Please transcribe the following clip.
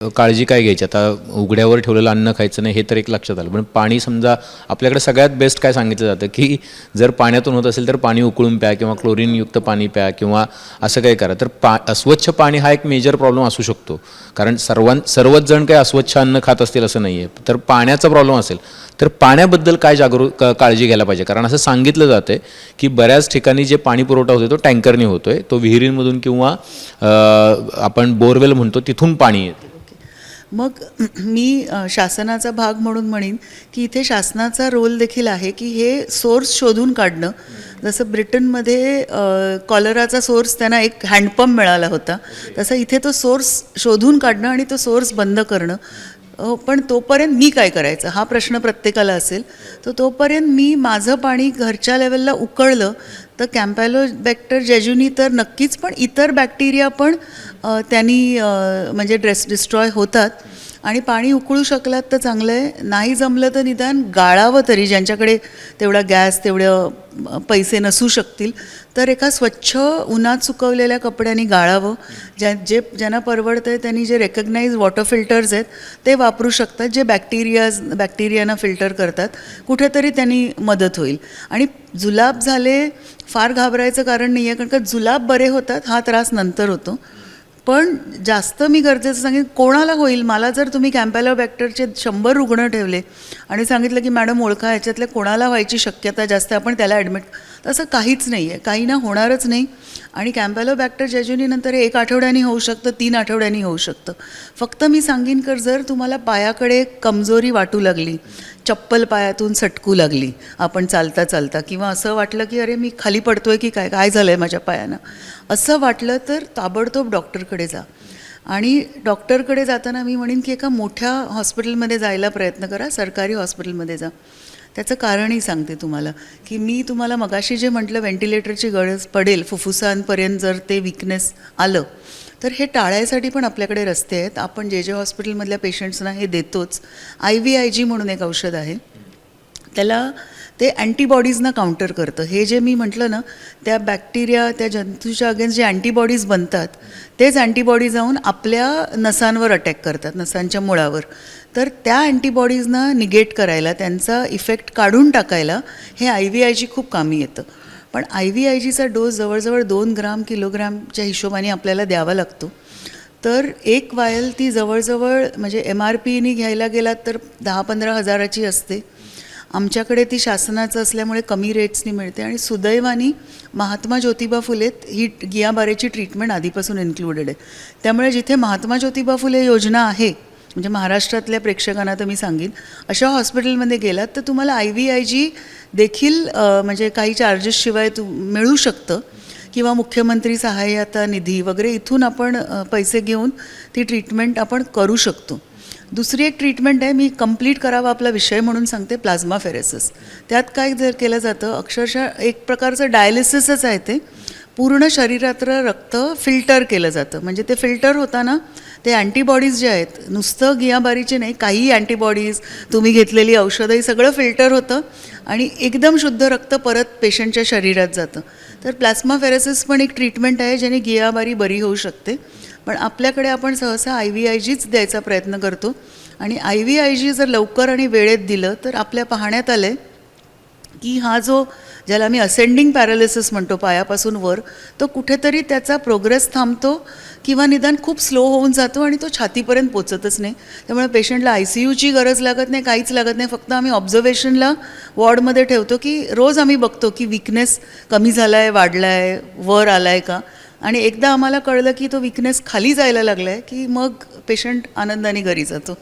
काळजी काय घ्यायची? आता उघड्यावर ठेवलेलं अन्न खायचं नाही हे तर एक लक्षात आलं, पण पाणी समजा आपल्याकडे सगळ्यात बेस्ट काय सांगितलं जातं की जर पाण्यातून होत असेल तर पाणी उकळून प्या किंवा क्लोरीनयुक्त पाणी प्या किंवा असं काही करा. तर अस्वच्छ पाणी हा एक मेजर प्रॉब्लेम असू शकतो, कारण सर्वच जण काही अस्वच्छ अन्न खात असतील असं नाही आहे. तर पाण्याचा प्रॉब्लेम असेल तर पाण्याबद्दल काय काळजी घ्यायला पाहिजे? कारण असं सांगितलं जातं की बऱ्याच ठिकाणी जे पाणी पुरवठा होतो तो टँकरने होतो आहे, तो विहिरींमधून किंवा आपण बोरवेल म्हणतो तिथून पाणी येतं. मग मी शासनाचा भाग म्हणून म्हणेन की इथे शासनाचा रोल देखील आहे की हे सोर्स शोधून काढणं. जसं ब्रिटनमध्ये कॉलराचा सोर्स त्यांना एक हँडपंप मिळाला होता, तसं इथे तो सोर्स शोधून काढणं आणि तो सोर्स बंद करणं. पण तोपर्यंत मी काय करायचं हा प्रश्न प्रत्येकाला असेल. तर तोपर्यंत मी माझं पाणी घरच्या लेवलला उकळलं तर कॅम्पॅलोबॅक्टर जेजुनी तर नक्कीच, पण इतर बॅक्टेरिया पण त्यांनी म्हणजे डिस्ट्रॉय होतात. आणि पाणी उकळू शकलात तर चांगलं आहे, नाही जमलं तर निदान गाळावं तरी. ज्यांच्याकडे तेवढा गॅस तेवढे पैसे नसू शकतील तर एका स्वच्छ उन्हात सुकवलेल्या कपड्यांनी गाळावं. ज्यांना परवडतं आहे त्यांनी जे रेकग्नाइज वॉटर फिल्टर्स आहेत ते वापरू शकतात, जे बॅक्टेरियाना फिल्टर करतात. कुठेतरी त्यांनी मदत होईल. आणि जुलाब झाले फार घाबरायचं कारण नाही आहे, कारण का जुलाब बरे होतात, हा त्रास नंतर होतो. पण जास्त मी गरजेचं सांगेन कोणाला होईल. मला जर तुम्ही कॅम्पॅलोबॅक्टरचे 100 रुग्ण ठेवले आणि सांगितलं की मॅडम ओळखा ह्याच्यातल्या कोणाला व्हायची शक्यता जास्त, आपण त्याला ॲडमिट, तसं काहीच नाही आहे, काही ना होणारच नाही. आणि कॅम्पॅलोबॅक्टर जेजुनी नंतर 1 आठवड्यानी होऊ शकतं, 3 आठवड्यांनी होऊ शकतं. फक्त मी सांगेन की जर तुम्हाला पायाकडे कमजोरी वाटू लागली, चप्पल पायातून सटकू लागली आपण चालता चालता, किंवा असं वाटलं की अरे मी खाली पडतोय की काय झालं आहे माझ्या पायानं, असं वाटलं तर ताबडतोब डॉक्टरकडे जा. आणि डॉक्टरकडे जाताना मी म्हणेन की एका मोठ्या हॉस्पिटलमध्ये जायला प्रयत्न करा, सरकारी हॉस्पिटलमध्ये जा. त्याचं कारणही सांगते तुम्हाला की मी तुम्हाला मगाशी जे म्हटलं व्हेंटिलेटरची गरज पडेल फुफ्फुसांपर्यंत जर ते विकनेस आलं तर हे टाळायसाठी पण आपल्याकडे रस्ते आहेत. आपण जे हॉस्पिटलमधल्या पेशंट्सना हे देतोच. IVIG म्हणून एक औषध आहे, त्याला ते अँटीबॉडीजना काउंटर करतं. हे जे मी म्हटलं ना, त्या बॅक्टेरिया त्या जंतूच्या अगेन्स्ट जे अँटीबॉडीज बनतात तेच अँटीबॉडी जाऊन आपल्या नसांवर अटॅक करतात, नसांच्या मुळावर. तर त्या अँटीबॉडीजना निगेट करायला, त्यांचा इफेक्ट काढून टाकायला हे IVIG खूप कामी येतं. पण IVIGचा डोस जवळजवळ 2 ग्राम किलोग्रामच्या हिशोबाने आपल्याला द्यावा लागतो. तर एक वायल ती जवळजवळ म्हणजे MRPने घ्यायला गेलात तर 10-15 हजाराची असते. आमच्याकडे ती शासनाचं असल्यामुळे कमी रेट्सनी मिळते. आणि सुदैवानी महात्मा ज्योतिबा फुलेत ही गियाबारेची ट्रीटमेंट आधीपासून इन्क्लुडेड आहे. त्यामुळे जिथे महात्मा ज्योतिबा फुले योजना आहे, म्हणजे महाराष्ट्रातल्या प्रेक्षकांना तर मी सांगेन, अशा हॉस्पिटलमध्ये गेलात तर तुम्हाला IVIG देखील म्हणजे काही चार्जेसशिवाय मिळू शकतं, किंवा मुख्यमंत्री सहाय्यता निधी वगैरे इथून आपण पैसे घेऊन ती ट्रीटमेंट आपण करू शकतो. दुसरी एक ट्रीटमेंट आहे, मी कंप्लीट करावा आपला विषय म्हणून सांगते, प्लाझ्माफेरेसिस. त्यात काय जर केलं जातं, अक्षरशः एक प्रकारचं डायलिसिसच आहे ते. पूर्ण शरीरातलं रक्त फिल्टर केलं जातं. म्हणजे ते फिल्टर होताना ते अँटीबॉडीज जे आहेत, नुसतं गियाबारीचे नाही, काही अँटीबॉडीज, तुम्ही घेतलेली औषधं, सगळं फिल्टर होतं आणि एकदम शुद्ध रक्त परत पेशंटच्या शरीरात जातं. तर प्लाझ्माफेरेसिस पण एक ट्रीटमेंट आहे ज्याने गियाबारी बरी होऊ शकते. पण आपल्याकडे आपण सहसा IVIGच द्यायचा प्रयत्न करतो. आणि IVIG जर लवकर आणि वेळेत दिलं तर आपल्या पाहण्यात आलं आहे की हा जो ज्याला मी असेंडिंग पॅरालिसिस म्हणतो, पायापासून वर, तो कुठेतरी त्याचा प्रोग्रेस थांबतो किंवा निदान खूप स्लो होऊन जातो आणि तो छातीपर्यंत पोचतच नाही. त्यामुळे पेशंटला ICUची गरज लागत नाही, काहीच लागत नाही. फक्त आम्ही ऑब्झर्वेशनला वॉर्डमध्ये ठेवतो की रोज आम्ही बघतो की विकनेस कमी झाला आहे, वाढला आहे, वर आला आहे का. आणि एकदा आम्हाला कळलं की तो विकनेस खाली जायला लागला आहे की मग पेशंट आनंदाने घरी जातो.